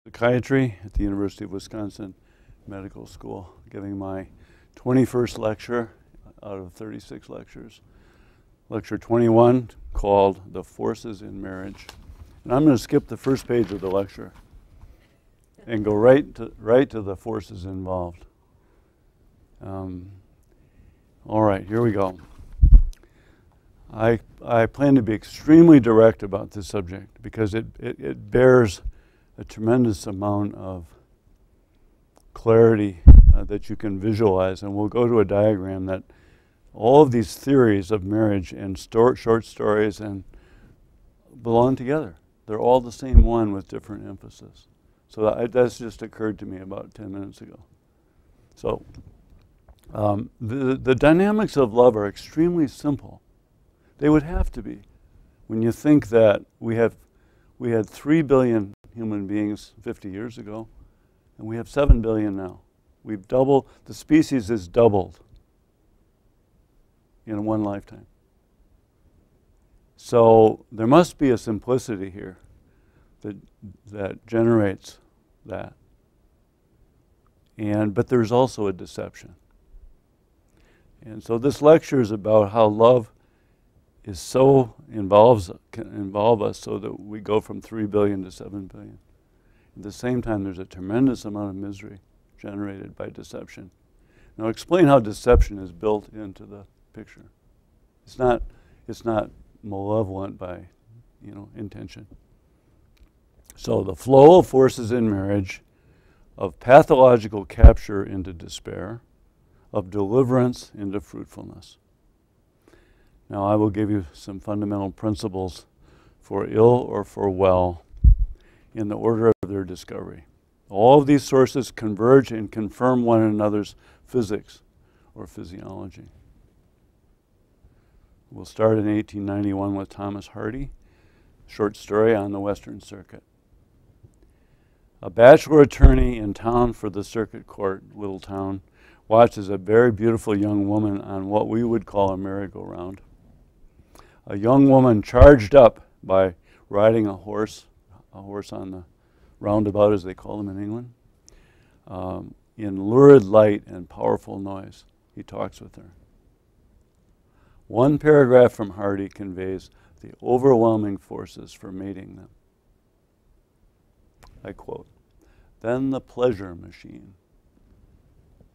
Psychiatry at the University of Wisconsin Medical School, giving my 21st lecture out of 36 lectures. Lecture 21, called The Forces in Marriage. And I'm going to skip the first page of the lecture and go right to the forces involved. All right, here we go. I plan to be extremely direct about this subject because it bears a tremendous amount of clarity that you can visualize. And we'll go to a diagram that all of these theories of marriage and short stories and belong together. They're all the same one with different emphasis. So that's just occurred to me about 10 minutes ago. So the dynamics of love are extremely simple. They would have to be. When you think that we had 3 billion human beings 50 years ago, and we have 7 billion now. We've doubled, the species is doubled in one lifetime. So there must be a simplicity here that generates that. But there's also a deception. And so this lecture is about how love is can involve us so that we go from 3 billion to 7 billion. At the same time, there's a tremendous amount of misery generated by deception. Now explain how deception is built into the picture. It's not malevolent by, intention. So the flow of forces in marriage, of pathological capture into despair, of deliverance into fruitfulness. Now I will give you some fundamental principles for ill or for well in the order of their discovery. All of these sources converge and confirm one another's physics or physiology. We'll start in 1891 with Thomas Hardy, short story on the Western Circuit. A bachelor attorney in town for the circuit court, little town, watches a very beautiful young woman on what we would call a merry-go-round. A young woman charged up by riding a horse on the roundabout, as they call them in England, in lurid light and powerful noise. He talks with her. One paragraph from Hardy conveys the overwhelming forces for mating them. I quote, "Then the pleasure machine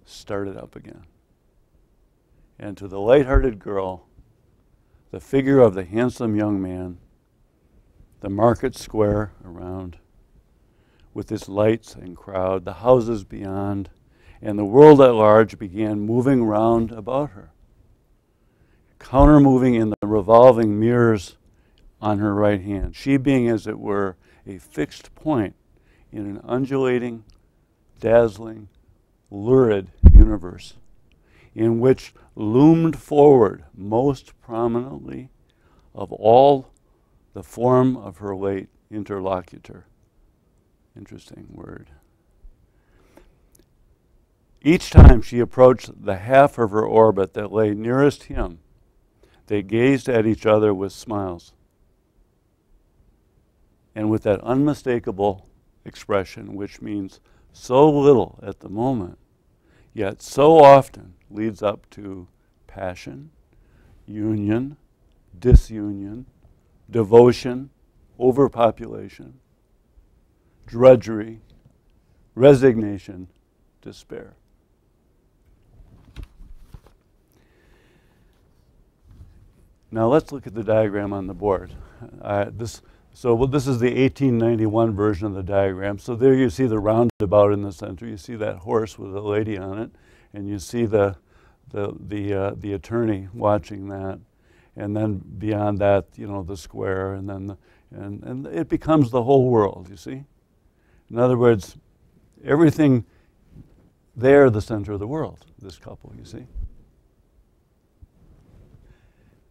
started up again. And to the light-hearted girl, the figure of the handsome young man, the market square around, with its lights and crowd, the houses beyond, and the world at large began moving round about her, counter-moving in the revolving mirrors on her right hand, she being, as it were, a fixed point in an undulating, dazzling, lurid universe, in which loomed forward most prominently of all the form of her late interlocutor." Interesting word. "Each time she approached the half of her orbit that lay nearest him, they gazed at each other with smiles, and with that unmistakable expression which means so little at the moment, yet so often leads up to passion, union, disunion, devotion, overpopulation, drudgery, resignation, despair." Now let's look at the diagram on the board. This is the 1891 version of the diagram. So there you see the roundabout in the center. You see that horse with a lady on it, and you see the attorney watching that, and then beyond that, the square, and then and it becomes the whole world. You see, in other words, everything. They're the center of the world. This couple, you see.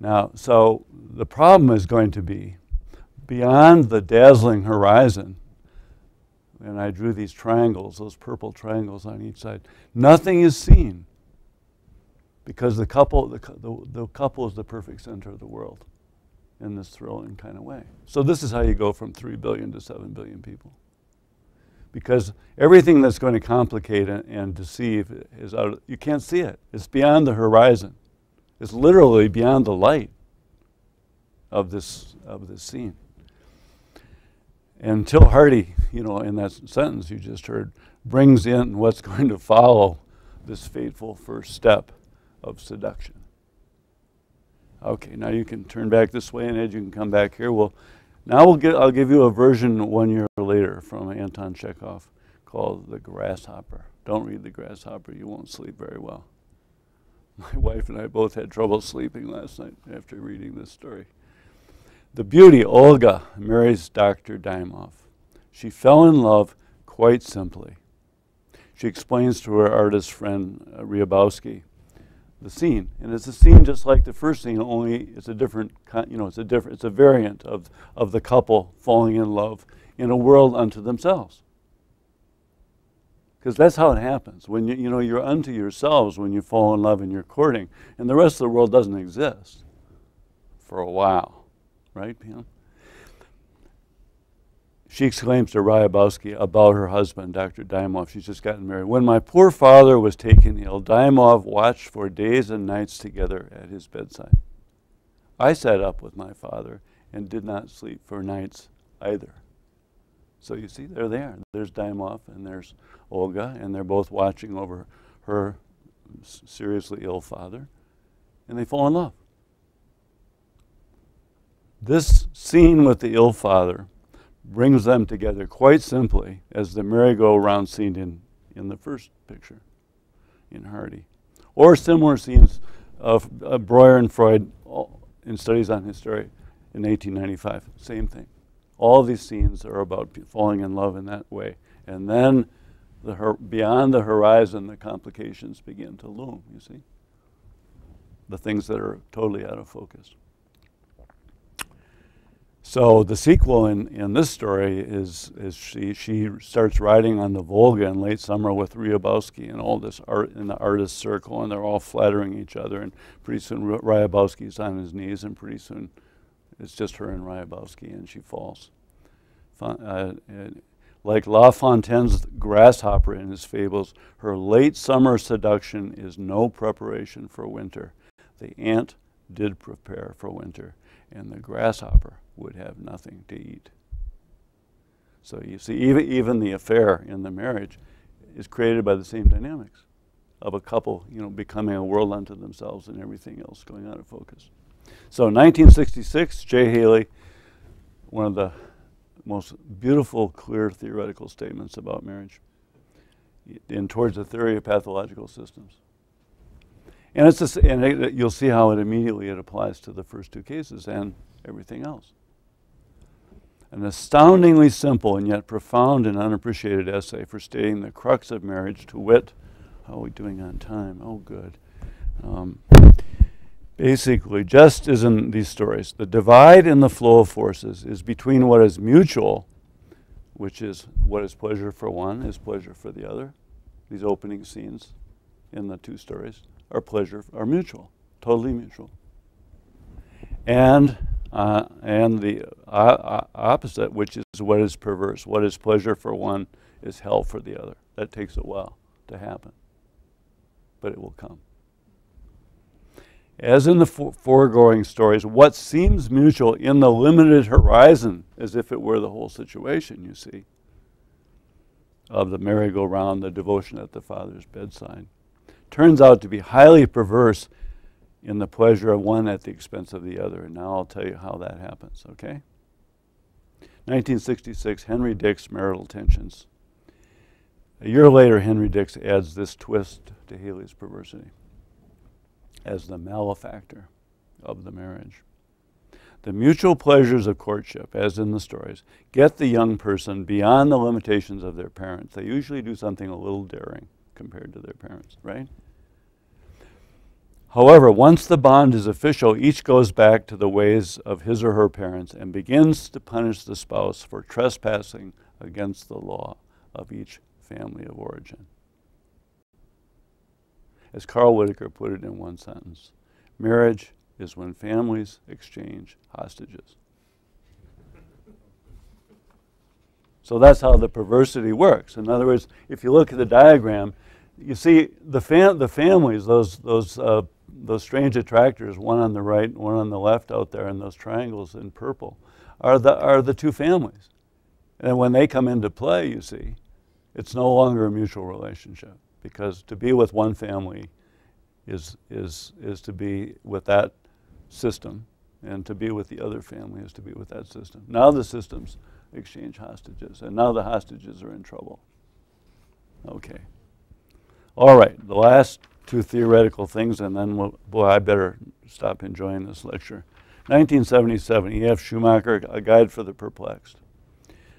Now, so the problem is going to be beyond the dazzling horizon, and I drew these triangles, those purple triangles on each side. Nothing is seen because the couple is the perfect center of the world in this thrilling kind of way. So this is how you go from 3 billion to 7 billion people. Because everything that's going to complicate and deceive is you can't see it. It's beyond the horizon. It's literally beyond the light of this scene. Until Hardy, in that sentence you just heard, brings in what's going to follow this fateful first step of seduction. Okay, now you can turn back this way, and Ed, you can come back here. I'll give you a version 1 year later from Anton Chekhov called The Grasshopper. Don't read The Grasshopper, you won't sleep very well. My wife and I both had trouble sleeping last night after reading this story. The beauty, Olga, marries Dr. Dymov. She fell in love quite simply. She explains to her artist friend, Ryabowski, the scene. And it's a scene just like the first scene, only it's a different, it's a variant of the couple falling in love in a world unto themselves. Because that's how it happens. When you're unto yourselves when you fall in love and you're courting, and the rest of the world doesn't exist for a while. Right, Pam? She exclaims to Ryabowski about her husband, Dr. Dymov. She's just gotten married. When my poor father was taken ill, Dymov watched for days and nights together at his bedside. I sat up with my father and did not sleep for nights either. So you see, they're there. There's Dymov and there's Olga, and they're both watching over her seriously ill father, and they fall in love. This scene with the ill father brings them together quite simply as the merry-go-round scene in the first picture in Hardy. Or similar scenes of Breuer and Freud in Studies on Hysteria in 1895. Same thing. All these scenes are about falling in love in that way. And then beyond the horizon, the complications begin to loom, you see? The things that are totally out of focus. So the sequel in this story is she starts riding on the Volga in late summer with Ryabowski and all this art in the artist circle, and they're all flattering each other, and pretty soon Ryabowski's on his knees, and pretty soon it's just her and Ryabowski, and she falls. Like La Fontaine's grasshopper in his fables, her late summer seduction is no preparation for winter. The ant did prepare for winter, and the grasshopper would have nothing to eat. So you see, even the affair in the marriage is created by the same dynamics of a couple, becoming a world unto themselves and everything else going out of focus. So 1966, J. Haley, one of the most beautiful, clear theoretical statements about marriage in Towards the Theory of Pathological Systems. And you'll see how it immediately applies to the first two cases and everything else. An astoundingly simple and yet profound and unappreciated essay for stating the crux of marriage, to wit, how are we doing on time? Oh, good. Basically, just as in these stories, the divide in the flow of forces is between what is mutual, which is what is pleasure for one is pleasure for the other. These opening scenes in the two stories are mutual, totally mutual. And the opposite, which is what is perverse. What is pleasure for one is hell for the other. That takes a while to happen, but it will come. As in the foregoing stories, what seems mutual in the limited horizon, as if it were the whole situation, you see, of the merry-go-round, the devotion at the father's bedside, turns out to be highly perverse in the pleasure of one at the expense of the other. And now I'll tell you how that happens, okay? 1966, Henry Dix, Marital Tensions. A year later, Henry Dix adds this twist to Haley's perversity as the malefactor of the marriage. The mutual pleasures of courtship, as in the stories, get the young person beyond the limitations of their parents. They usually do something a little daring compared to their parents, right? However, once the bond is official, each goes back to the ways of his or her parents and begins to punish the spouse for trespassing against the law of each family of origin. As Carl Whitaker put it in one sentence, marriage is when families exchange hostages. So that's how the perversity works. In other words, if you look at the diagram, you see the families, those strange attractors, one on the right and one on the left out there in those triangles in purple, are the two families. And when they come into play, you see, it's no longer a mutual relationship, because to be with one family is to be with that system, and to be with the other family is to be with that system. Now the systems exchange hostages, and now the hostages are in trouble. Okay. All right, the last two theoretical things, and then boy, I better stop enjoying this lecture. 1977, E.F. Schumacher, A Guide for the Perplexed.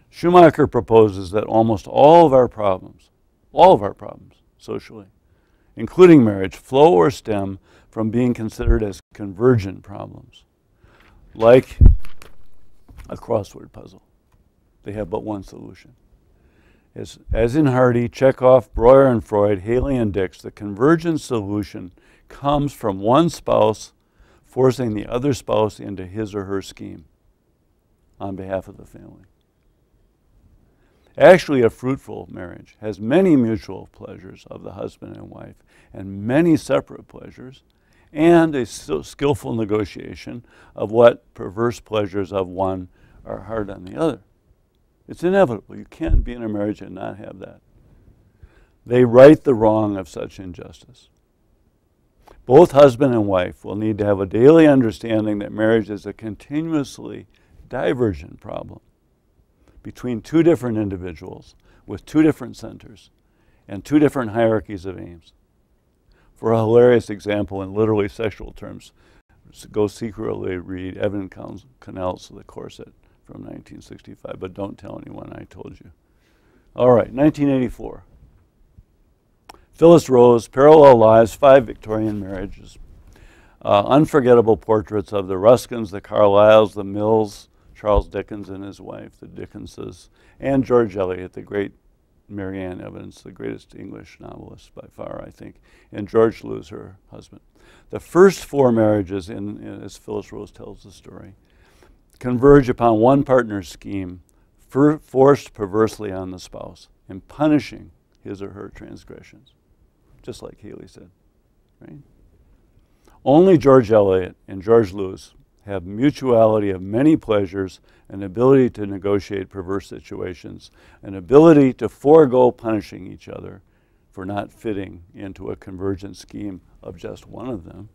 Schumacher proposes that almost all of our problems socially, including marriage, flow or stem from being considered as convergent problems, like a crossword puzzle. They have but one solution. As in Hardy, Chekhov, Breuer, and Freud, Haley, and Dix, the convergent solution comes from one spouse forcing the other spouse into his or her scheme on behalf of the family. Actually, a fruitful marriage has many mutual pleasures of the husband and wife, and many separate pleasures, and a skillful negotiation of what perverse pleasures of one are hard on the other. It's inevitable. You can't be in a marriage and not have that. They right the wrong of such injustice. Both husband and wife will need to have a daily understanding that marriage is a continuously divergent problem between two different individuals with two different centers and two different hierarchies of aims. For a hilarious example in literally sexual terms, go secretly read Evan Connell's The Corset from 1965, but don't tell anyone I told you. All right, 1984. Phyllis Rose, Parallel Lives, 5 Victorian Marriages. Unforgettable portraits of the Ruskins, the Carlyles, the Mills, Charles Dickens and his wife, the Dickenses, and George Eliot, the great Mary Ann Evans, the greatest English novelist by far, I think, and George Lewes, her husband. The first 4 marriages, as Phyllis Rose tells the story, converge upon one partner's scheme, forced perversely on the spouse, and punishing his or her transgressions, just like Haley said, right? Only George Eliot and George Lewes have mutuality of many pleasures, an ability to negotiate perverse situations, an ability to forego punishing each other for not fitting into a convergent scheme of just one of them,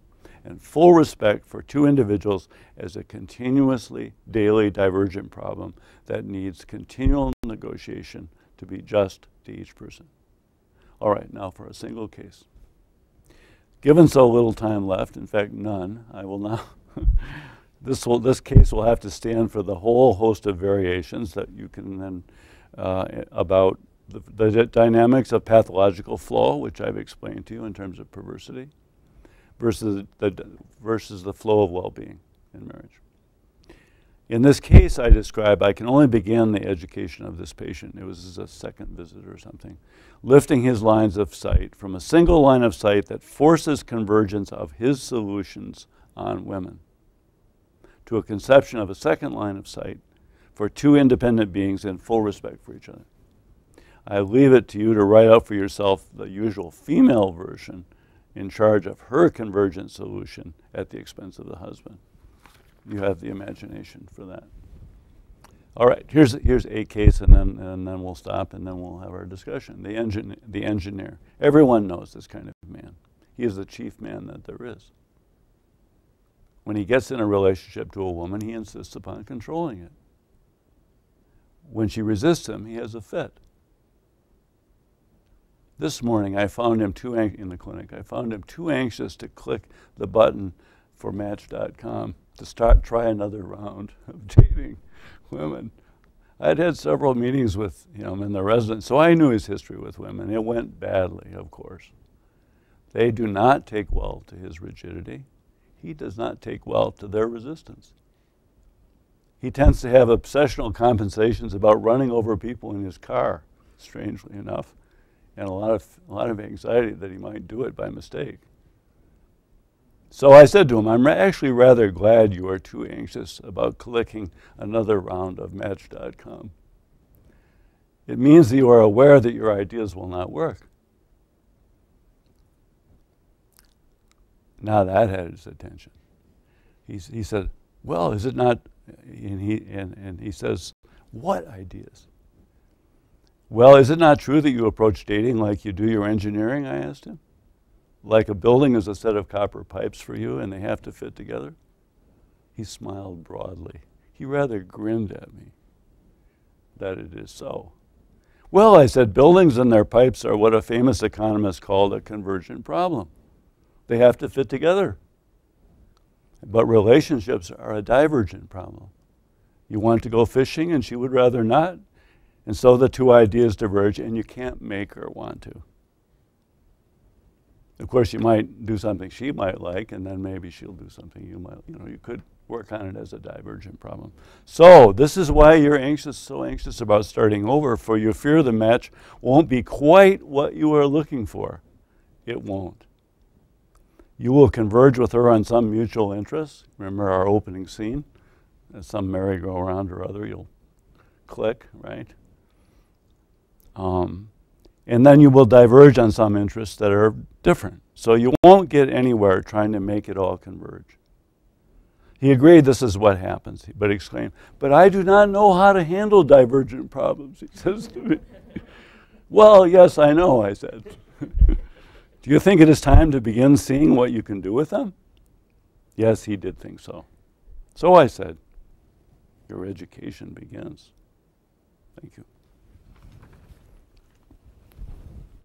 and full respect for two individuals as a continuously daily divergent problem that needs continual negotiation to be just to each person. All right, now for a single case. Given so little time left, in fact none, I will now, this case will have to stand for the whole host of variations that you can then, about the dynamics of pathological flow, which I've explained to you in terms of perversity, versus the flow of well-being in marriage. In this case I describe, I can only begin the education of this patient. It was a second visit or something, lifting his lines of sight from a single line of sight that forces convergence of his solutions on women to a conception of a second line of sight for two independent beings in full respect for each other. I leave it to you to write out for yourself the usual female version in charge of her convergent solution at the expense of the husband. You have the imagination for that. All right, here's a case, and then we'll stop, and then we'll have our discussion. The engineer. Everyone knows this kind of man. He is the chief man that there is. When he gets in a relationship to a woman, he insists upon controlling it. When she resists him, he has a fit. This morning, I found him in the clinic. I found him too anxious to click the button for Match.com to try another round of dating women. I'd had several meetings with him in the residence, so I knew his history with women. It went badly, of course. They do not take well to his rigidity. He does not take well to their resistance. He tends to have obsessional compensations about running over people in his car, strangely enough, and a lot of anxiety that he might do it by mistake. So I said to him, I'm actually rather glad you are too anxious about clicking another round of Match.com. It means that you are aware that your ideas will not work. Now that had his attention. He said, well, is it not, and he says, what ideas? Well, is it not true that you approach dating like you do your engineering, I asked him? Like a building is a set of copper pipes for you and they have to fit together? He smiled broadly. He rather grinned at me that it is so. Well, I said, buildings and their pipes are what a famous economist called a convergent problem. They have to fit together. But relationships are a divergent problem. You want to go fishing and she would rather not, and so the two ideas diverge and you can't make her want to. Of course, you might do something she might like, and then maybe she'll do something you might, you could work on it as a divergent problem. So this is why you're so anxious about starting over, for you fear the match won't be quite what you are looking for. It won't. You will converge with her on some mutual interest. Remember our opening scene? Some merry-go-round or other, you'll click, right? And then you will diverge on some interests that are different. So you won't get anywhere trying to make it all converge. He agreed this is what happens, but exclaimed, but I do not know how to handle divergent problems, he says to me. Well, yes, I know, I said. Do you think it is time to begin seeing what you can do with them? Yes, he did think so. So I said, your education begins. Thank you.